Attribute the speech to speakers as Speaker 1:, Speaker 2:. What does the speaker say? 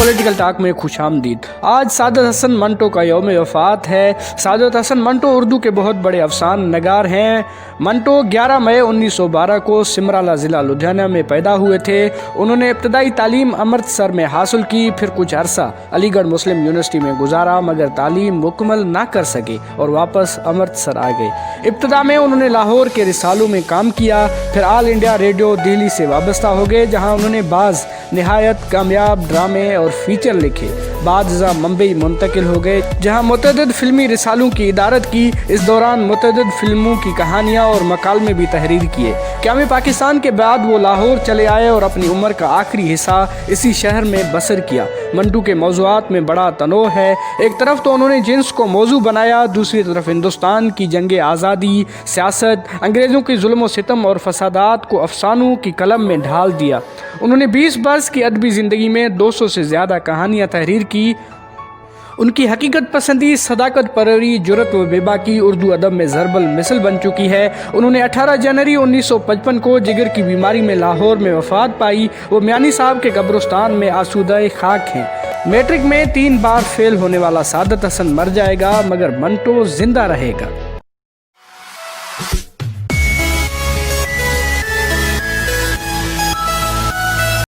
Speaker 1: Political talk में खुशामदीद। आज सादत हसन मंटो का यौम वफ़ात है। सादत हसन मंटो उर्दू के बहुत बड़े अफसान नगार हैं। मंटो 11 मई 1912 को सिमराला ज़िला लुधियाना में पैदा हुए थे। उन्होंने इब्तदाई तालीम अमृतसर में हासिल की, फिर कुछ अरसा अलीगढ़ मुस्लिम यूनिवर्सिटी में गुजारा, मगर तालीम मुकम्मल ना कर सके और वापस अमृतसर आ गए। इब्तदा में उन्होंने लाहौर के रिसालों में काम किया, फिर ऑल इंडिया रेडियो दिल्ली से वाबस्ता हो गए, जहाँ उन्होंने बाज़ निहायत कामयाब ड्रामे और फीचर लिखे। बाद मुंबई मुंतकिल हो गए, जहाँ मुतअद्दिद फिल्मी रिसालों की इदारत की। इस दौरान मुतअद्दिद फिल्मों की कहानियाँ और मकालमे भी तहरीर किए। क़याम पाकिस्तान के बाद वो लाहौर चले आए और अपनी उम्र का आखिरी हिस्सा इसी शहर में बसर किया। मंटो के मौज़ूआत में बड़ा तनों है। एक तरफ तो उन्होंने जिन्स को मौजू बनाया, दूसरी तरफ हिंदुस्तान की जंग आज़ादी, सियासत, अंग्रेज़ों के जुल्म व सितम और फसादात को अफसानों की कलम में ढाल दिया। उन्होंने 20 बरस की अदबी ज़िंदगी में 200 से ज़्यादा कहानियाँ तहरीर की। उनकी हकीकत पसंदी, सदाकत परवरी, जुरत व बेबाकी उर्दू अदब में ज़रबल मिसल बन चुकी है। उन्होंने 18 जनवरी 1955 को जिगर की बीमारी में लाहौर में वफ़ात पाई। वो मियानी साहब के कब्रिस्तान में आसूदा खाक हैं। मैट्रिक में 3 बार फेल होने वाला सादत हसन मर जाएगा, मगर मंटो जिंदा रहेगा।